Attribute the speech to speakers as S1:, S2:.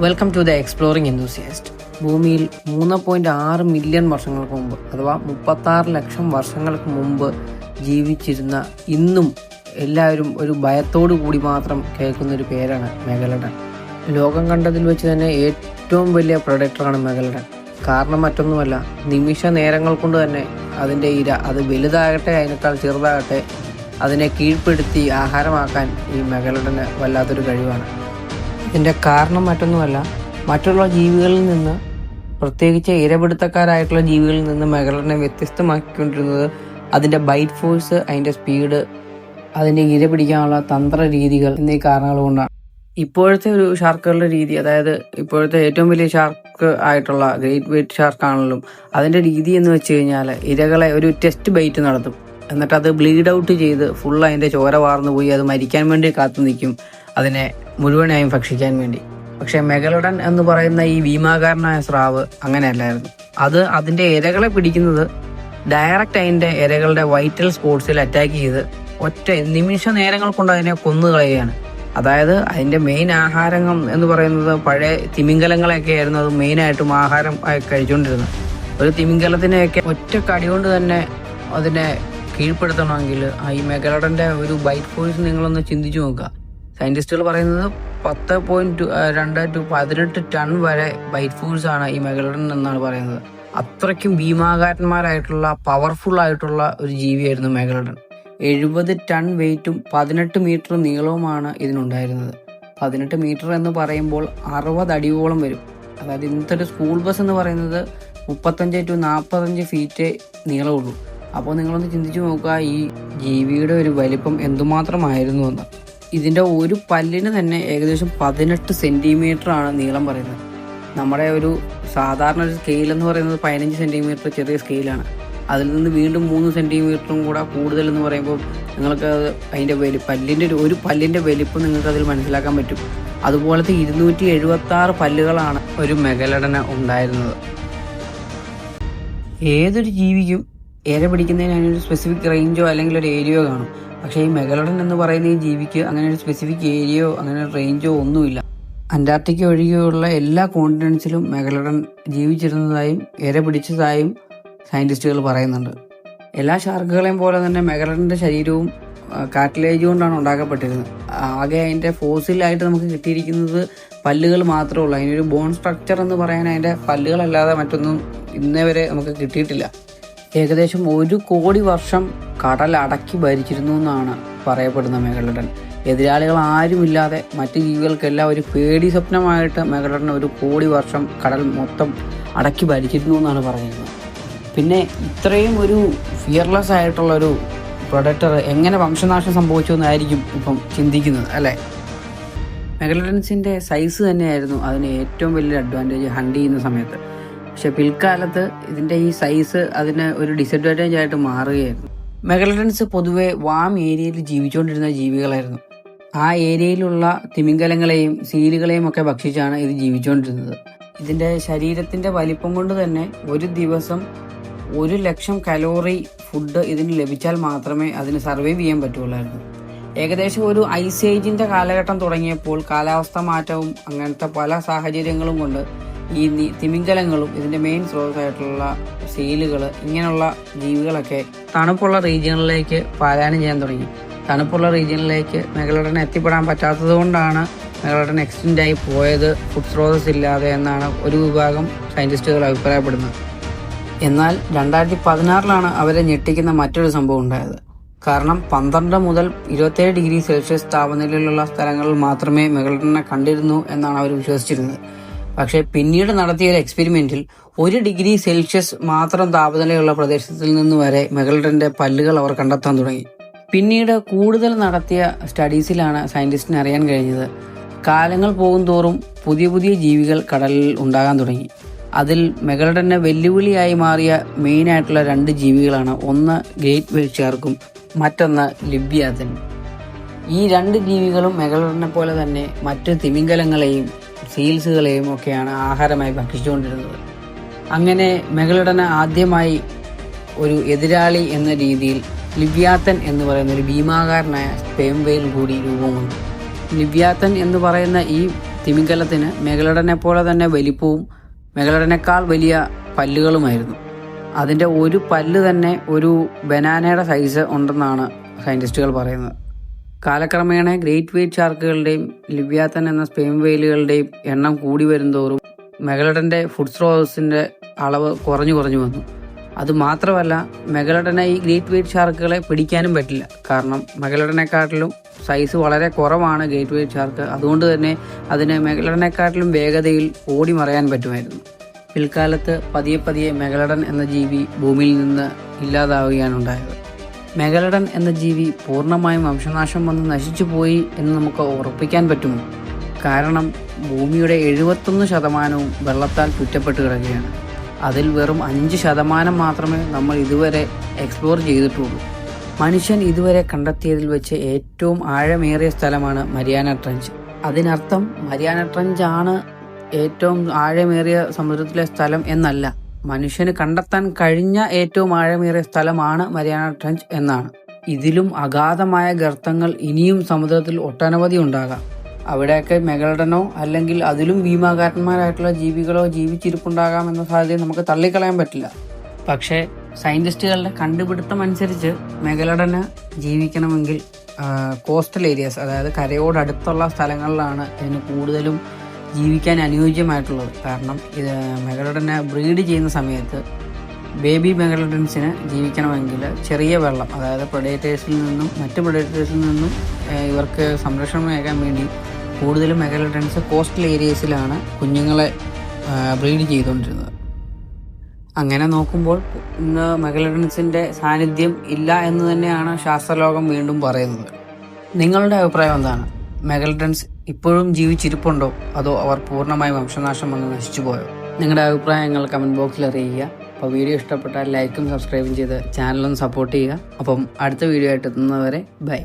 S1: Welcome to the exploring enthusiast. ഭൂമിയിൽ 3.6 million വർഷങ്ങൾക്ക് മുമ്പ് അഥവാ 36 ലക്ഷം വർഷങ്ങൾക്ക് മുമ്പ് ജീവിച്ചിരുന്ന ഇന്നും എല്ലാവരും ഒരു ഭയത്തോടു കൂടി മാത്രം കേൾക്കുന്നൊരു പേരാണ് മെഗലഡൺ. ലോകം കണ്ടതിൽ വെച്ച് തന്നെ ഏറ്റവും വലിയ പ്രൊഡക്ടറാണ് മെഗലഡൺ. കാരണം മറ്റൊന്നുമല്ല, നിമിഷ നേരങ്ങൾ കൊണ്ട് തന്നെ അതിൻ്റെ ഇര, അത് വലുതാകട്ടെ അതിനേക്കാൾ ചെറുതാകട്ടെ, അതിനെ കീഴ്പ്പെടുത്തി ആഹാരമാക്കാൻ ഈ മെഗലഡന് വല്ലാത്തൊരു കഴിവാണ്. ഇതിൻ്റെ കാരണം മറ്റൊന്നുമല്ല, മറ്റുള്ള ജീവികളിൽ നിന്ന്, പ്രത്യേകിച്ച് ഇരപിടുത്തക്കാരായിട്ടുള്ള ജീവികളിൽ നിന്ന് മെഗലഡനെ വ്യത്യസ്തമാക്കിക്കൊണ്ടിരുന്നത് അതിൻ്റെ ബൈറ്റ് ഫോഴ്സ്, അതിൻ്റെ സ്പീഡ്, അതിൻ്റെ ഇര പിടിക്കാനുള്ള തന്ത്ര രീതികൾ എന്നീ കാരണങ്ങൾ കൊണ്ടാണ്. ഇപ്പോഴത്തെ ഒരു ഷാർക്കുകളുടെ രീതി, അതായത് ഇപ്പോഴത്തെ ഏറ്റവും വലിയ ഷാർക്ക് ആയിട്ടുള്ള ഗ്രേറ്റ് വെയിറ്റ് ഷാർക്കാണെങ്കിലും അതിൻ്റെ രീതി എന്ന് വെച്ച് കഴിഞ്ഞാൽ ഇരകളെ ഒരു ടെസ്റ്റ് ബൈറ്റ് നടത്തും. എന്നിട്ട് അത് ബ്ലീഡ് ഔട്ട് ചെയ്ത് ഫുൾ അതിൻ്റെ ചോര വാർന്നു പോയി അത് മരിക്കാൻ വേണ്ടി കാത്തു നിൽക്കും, അതിനെ മുഴുവനായും ഭക്ഷിക്കാൻ വേണ്ടി. പക്ഷേ മെഗലഡൺ എന്ന് പറയുന്ന ഈ ഭീമാകാരനായ സ്രാവ് അങ്ങനെയല്ലായിരുന്നു. അത് അതിൻ്റെ ഇരകളെ പിടിക്കുന്നത് ഡയറക്റ്റ് അതിൻ്റെ ഇരകളുടെ വൈറ്റൽ സ്പോട്സിൽ അറ്റാക്ക് ചെയ്ത് ഒറ്റ നിമിഷ നേരങ്ങൾ കൊണ്ട് അതിനെ കൊന്നുകളയുകയാണ്. അതായത് അതിൻ്റെ മെയിൻ ആഹാരം എന്ന് പറയുന്നത് പഴയ തിമിംഗലങ്ങളെയൊക്കെ ആയിരുന്നു അത് മെയിനായിട്ടും ആഹാരം കഴിച്ചുകൊണ്ടിരുന്നത്. ഒരു തിമിംഗലത്തിനെയൊക്കെ ഒറ്റ കടി കൊണ്ട് തന്നെ അതിനെ കീഴ്പ്പെടുത്തണമെങ്കിൽ ഈ മെഗലഡൻ്റെ ഒരു ബൈറ്റ് ഫോഴ്സ് നിങ്ങളൊന്ന് ചിന്തിച്ചു നോക്കുക. സയൻറ്റിസ്റ്റുകൾ പറയുന്നത് 10.2 to 18 ടൺ വരെ ബൈറ്റ് ഫോഴ്സ് ആണ് ഈ മെഗലഡൺ എന്നാണ് പറയുന്നത്. അത്രയ്ക്കും ഭീമാകാരന്മാരായിട്ടുള്ള പവർഫുൾ ആയിട്ടുള്ള ഒരു ജീവിയായിരുന്നു മെഗലഡൺ. 70 ടൺ വെയിറ്റും 18 മീറ്റർ നീളവുമാണ് ഇതിനുണ്ടായിരുന്നത്. 18 മീറ്റർ എന്ന് പറയുമ്പോൾ 60 അടിയോളം വരും. അതായത് ഇന്നത്തെ ഒരു സ്കൂൾ ബസ് എന്ന് പറയുന്നത് 35 to 45 ഫീറ്റ് നീളമുള്ളൂ. അപ്പോൾ നിങ്ങളൊന്ന് ചിന്തിച്ചു നോക്കുക ഈ ജീവിയുടെ ഒരു വലിപ്പം എന്തുമാത്രമായിരുന്നു എന്ന്. ഇതിൻ്റെ ഒരു പല്ലിന് തന്നെ ഏകദേശം 18 സെൻറ്റിമീറ്റർ ആണ് നീളം പറയുന്നത്. നമ്മുടെ ഒരു സാധാരണ ഒരു സ്കെയിൽ എന്ന് പറയുന്നത് 15 സെൻറ്റിമീറ്റർ ചെറിയ സ്കെയിലാണ്. അതിൽ നിന്ന് വീണ്ടും 3 സെൻറ്റിമീറ്ററും കൂടെ കൂടുതൽ എന്ന് പറയുമ്പോൾ നിങ്ങൾക്ക് അതിൻ്റെ പല്ലിൻ്റെ ഒരു പല്ലിൻ്റെ വലിപ്പം നിങ്ങൾക്ക് അതിൽ മനസ്സിലാക്കാൻ പറ്റും. അതുപോലത്തെ 276 പല്ലുകളാണ് ഒരു മെഗലഡന് ഉണ്ടായിരുന്നത്. ഏതൊരു ജീവിക്കും ഇര പിടിക്കുന്നതിന് അതിനൊരു സ്പെസിഫിക് റേഞ്ചോ അല്ലെങ്കിൽ ഒരു ഏരിയയോ കാണും. പക്ഷേ ഈ മെഗലഡൺ എന്ന് പറയുന്ന ഈ ജീവിക്ക് അങ്ങനെ ഒരു സ്പെസിഫിക് ഏരിയയോ അങ്ങനെ ഒരു റേഞ്ചോ ഒന്നുമില്ല. അന്റാർട്ടിക്ക ഒഴികെയുള്ള എല്ലാ കോണ്ടിനെൻസിലും മെഗലഡൺ ജീവിച്ചിരുന്നതായും ഇര പിടിച്ചതായും സയൻറ്റിസ്റ്റുകൾ പറയുന്നുണ്ട്. എല്ലാ ഷാർക്കുകളെയും പോലെ തന്നെ മെഗലഡൻ്റെ ശരീരവും കാർട്ടിലേജ് കൊണ്ടാണ് ഉണ്ടാക്കപ്പെട്ടിരുന്നത്. ആകെ അതിൻ്റെ ഫോസിലായിട്ട് നമുക്ക് കിട്ടിയിരിക്കുന്നത് പല്ലുകൾ മാത്രമേ ഉള്ളൂ. അതിനൊരു ബോൺ സ്ട്രക്ചർ എന്ന് പറയാൻ അതിൻ്റെ പല്ലുകളല്ലാതെ മറ്റൊന്നും ഇന്നേ വരെ നമുക്ക് കിട്ടിയിട്ടില്ല. ഏകദേശം 1 കോടി വർഷം കടൽ അടക്കി ഭരിച്ചിരുന്നു എന്നാണ് പറയപ്പെടുന്ന മെഗലഡൺ. എതിരാളികൾ ആരുമില്ലാതെ മറ്റ് ജീവികൾക്കെല്ലാം ഒരു പേടി സ്വപ്നമായിട്ട് മെഗലഡൺ 1 കോടി വർഷം കടൽ മൊത്തം അടക്കി ഭരിച്ചിരുന്നു എന്നാണ് പറയുന്നത്. പിന്നെ ഇത്രയും ഒരു ഫിയർലെസ് ആയിട്ടുള്ളൊരു പ്രൊഡക്ടർ എങ്ങനെ വംശനാശം സംഭവിച്ചു എന്നായിരിക്കും ഇപ്പം ചിന്തിക്കുന്നത്, അല്ലേ? മെഗലഡൻസിൻ്റെ സൈസ് തന്നെയായിരുന്നു അതിന് ഏറ്റവും വലിയൊരു അഡ്വാൻറ്റേജ് ഹണ്ട് ചെയ്യുന്ന സമയത്ത്. പക്ഷെ പിൽക്കാലത്ത് ഇതിൻ്റെ ഈ സൈസ് അതിന് ഒരു ഡിസഡ്വാൻറ്റേജ് ആയിട്ട് മാറുകയായിരുന്നു. മെഗലഡൻസ് പൊതുവെ വാം ഏരിയയിൽ ജീവിച്ചുകൊണ്ടിരുന്ന ജീവികളായിരുന്നു. ആ ഏരിയയിലുള്ള തിമിംഗലങ്ങളെയും സീലുകളെയും ഒക്കെ ഭക്ഷിച്ചാണ് ഇത് ജീവിച്ചുകൊണ്ടിരുന്നത്. ഇതിൻ്റെ ശരീരത്തിൻ്റെ വലിപ്പം കൊണ്ട് തന്നെ ഒരു ദിവസം 1,00,000 കലോറി ഫുഡ് ഇതിന് ലഭിച്ചാൽ മാത്രമേ അതിന് സർവൈവ് ചെയ്യാൻ പറ്റുള്ളായിരുന്നു. ഏകദേശം ഒരു ഐസ് ഏജിൻ്റെ കാലഘട്ടം തുടങ്ങിയപ്പോൾ കാലാവസ്ഥ മാറ്റവും അങ്ങനത്തെ പല സാഹചര്യങ്ങളും കൊണ്ട് ഈ തിമിംഗലങ്ങളും ഇതിൻ്റെ മെയിൻ സ്രോതസ്സായിട്ടുള്ള സീലുകൾ ഇങ്ങനെയുള്ള ജീവികളൊക്കെ തണുപ്പുള്ള റീജിയണിലേക്ക് പലായനം ചെയ്യാൻ തുടങ്ങി. തണുപ്പുള്ള റീജിയണിലേക്ക് മെഗലഡന് എത്തിപ്പെടാൻ പറ്റാത്തത് കൊണ്ടാണ് മെഗലഡൻ എക്സ്റ്റെൻഡായി പോയത് ഫുഡ് സ്രോതസ് ഇല്ലാതെ എന്നാണ് ഒരു വിഭാഗം സയൻറ്റിസ്റ്റുകൾ അഭിപ്രായപ്പെടുന്നത്. എന്നാൽ 2016 അവരെ ഞെട്ടിക്കുന്ന മറ്റൊരു സംഭവം ഉണ്ടായത്. കാരണം 12 മുതൽ 27 ഡിഗ്രി സെൽഷ്യസ് താപനിലയിലുള്ള സ്ഥലങ്ങളിൽ മാത്രമേ മെഗലഡനെ കണ്ടിരുന്നു എന്നാണ് അവർ വിശ്വസിച്ചിരുന്നത്. പക്ഷേ പിന്നീട് നടത്തിയ ഒരു എക്സ്പെരിമെൻറ്റിൽ 1 ഡിഗ്രി സെൽഷ്യസ് മാത്രം താപനിലയുള്ള പ്രദേശത്തിൽ നിന്ന് വരെ മെഗലഡൻ്റെ പല്ലുകൾ അവർ കണ്ടെത്താൻ തുടങ്ങി. പിന്നീട് കൂടുതൽ നടത്തിയ സ്റ്റഡീസിലാണ് സയൻറ്റിസ്റ്റിന് അറിയാൻ കഴിഞ്ഞത് കാലങ്ങൾ പോകും തോറും പുതിയ പുതിയ ജീവികൾ കടലിൽ ഉണ്ടാകാൻ തുടങ്ങി. അതിൽ മെഗലഡന് വെല്ലുവിളിയായി മാറിയ മെയിനായിട്ടുള്ള 2 ജീവികളാണ്. ഒന്ന് ഗ്രേറ്റ് വെയിറ്റ് ഷാർക്കും മറ്റൊന്ന് ലിവ്യാതൻ. ഈ 2 ജീവികളും മെഗലഡനെ പോലെ തന്നെ മറ്റ് തിമിംഗലങ്ങളെയും സീൽസുകളെയും ഒക്കെയാണ് ആഹാരമായി ഭക്ഷിച്ചുകൊണ്ടിരുന്നത്. അങ്ങനെ മെഗലഡന് ആദ്യമായി ഒരു എതിരാളി എന്ന രീതിയിൽ ലിവ്യാതൻ എന്ന് പറയുന്ന ഒരു ഭീമാകാരനായ സ്പേം വെയിൽ കൂടി രൂപം കൊണ്ടു. ലിവ്യാതൻ എന്ന് പറയുന്ന ഈ തിമിംഗലത്തിന് മെഗലഡനെ പോലെ തന്നെ വലിപ്പവും മെഗലഡനേക്കാൾ വലിയ പല്ലുകളുമായിരുന്നു. അതിൻ്റെ ഒരു പല്ല് തന്നെ ഒരു ബനാനയുടെ സൈസ് ഉണ്ടെന്നാണ് സയൻറ്റിസ്റ്റുകൾ പറയുന്നത്. കാലക്രമേണ ഗ്രേറ്റ് വെയ്റ്റ് ഷാർക്കുകളുടെയും ലിവ്യാത്തൻ എന്ന സ്പെയിൻ വെയിലുകളുടെയും എണ്ണം കൂടി വരുന്തോറും മെഗലഡൻ്റെ ഫുഡ് സ്രോതസ്സിൻ്റെ അളവ് കുറഞ്ഞു വന്നു. അതുമാത്രമല്ല, മെഗലഡനെ ഈ ഗ്രേറ്റ് വെയ്റ്റ് ഷാർക്കുകളെ പിടിക്കാനും പറ്റില്ല. കാരണം മെഗലഡനെക്കാട്ടിലും സൈസ് വളരെ കുറവാണ് ഗ്രേറ്റ് വെയ്റ്റ് ഷാർക്ക്. അതുകൊണ്ട് തന്നെ അതിന് മെഗലഡനെക്കാട്ടിലും വേഗതയിൽ ഓടി മറയാൻ പറ്റുമായിരുന്നു. പിൽക്കാലത്ത് പതിയെ മെഗലഡൻ എന്ന ജീവി ഭൂമിയിൽ നിന്ന് ഇല്ലാതാവുകയാണ് ഉണ്ടായത്. മെഗലഡൻ എന്ന ജീവി പൂർണ്ണമായും വംശനാശം വന്ന് നശിച്ചു പോയി എന്ന് നമുക്ക് ഉറപ്പിക്കാൻ പറ്റുമോ? കാരണം ഭൂമിയുടെ 71% വെള്ളത്താൽ ചുറ്റപ്പെട്ട് കിടക്കുകയാണ്. അതിൽ വെറും 5% മാത്രമേ നമ്മൾ ഇതുവരെ എക്സ്പ്ലോർ ചെയ്തിട്ടുള്ളൂ. മനുഷ്യൻ ഇതുവരെ കണ്ടെത്തിയതിൽ വെച്ച് ഏറ്റവും ആഴമേറിയ സ്ഥലമാണ് മരിയാന ട്രഞ്ച്. അതിനർത്ഥം മരിയാന ട്രഞ്ച് ആണ് ഏറ്റവും ആഴമേറിയ സമുദ്രത്തിലെ സ്ഥലം എന്നല്ല. മനുഷ്യന് കണ്ടെത്താൻ കഴിഞ്ഞ ഏറ്റവും ആഴമേറിയ സ്ഥലമാണ് മരിയാന ട്രഞ്ച് എന്നാണ്. ഇതിലും അഗാധമായ ഗർത്തങ്ങൾ ഇനിയും സമുദ്രത്തിൽ ഒട്ടനവധി ഉണ്ടാകാം. അവിടെയൊക്കെ മെഗലഡനോ അല്ലെങ്കിൽ അതിലും ഭീമാകാരന്മാരായിട്ടുള്ള ജീവികളോ ജീവിച്ചിരിപ്പുണ്ടാകാം എന്ന സാധ്യത നമുക്ക് തള്ളിക്കളയാൻ പറ്റില്ല. പക്ഷേ സയൻറ്റിസ്റ്റുകളുടെ കണ്ടുപിടുത്തം അനുസരിച്ച് മെഗലഡന് ജീവിക്കണമെങ്കിൽ കോസ്റ്റൽ ഏരിയാസ്, അതായത് കരയോടടുത്തുള്ള സ്ഥലങ്ങളിലാണ് ഇതിന് കൂടുതലും ജീവിക്കാൻ അനുയോജ്യമായിട്ടുള്ളത്. കാരണം ഇത് മെഗലഡനെ ബ്രീഡ് ചെയ്യുന്ന സമയത്ത് ബേബി മെഗലഡൻസിന് ജീവിക്കണമെങ്കിൽ ചെറിയ വെള്ളം, അതായത് മറ്റു പ്രഡേറ്റേഴ്സിൽ നിന്നും ഇവർക്ക് സംരക്ഷണമേകാൻ വേണ്ടി കൂടുതലും മെഗലഡൻസ് കോസ്റ്റൽ ഏരിയസിലാണ് കുഞ്ഞുങ്ങളെ ബ്രീഡ് ചെയ്തുകൊണ്ടിരുന്നത്. അങ്ങനെ നോക്കുമ്പോൾ ഇന്ന് മെഗലഡൻസിൻ്റെ സാന്നിധ്യം ഇല്ല എന്ന് തന്നെയാണ് ശാസ്ത്രലോകം വീണ്ടും പറയുന്നത്. നിങ്ങളുടെ അഭിപ്രായം എന്താണ്? മെഗലഡൻസ് ഇപ്പോഴും ജീവിച്ചിരിപ്പുണ്ടോ, അതോ അവർ പൂർണ്ണമായി വംശനാശം വന്ന് നശിച്ചു പോയോ? നിങ്ങളുടെ അഭിപ്രായങ്ങൾ കമൻറ്റ് ബോക്സിൽ അറിയിക്കുക. അപ്പോൾ വീഡിയോ ഇഷ്ടപ്പെട്ടാൽ ലൈക്കും സബ്സ്ക്രൈബും ചെയ്ത് ചാനലൊന്ന് സപ്പോർട്ട് ചെയ്യുക. അപ്പം അടുത്ത വീഡിയോ ആയിട്ട് എത്തുന്നവരെ ബൈ.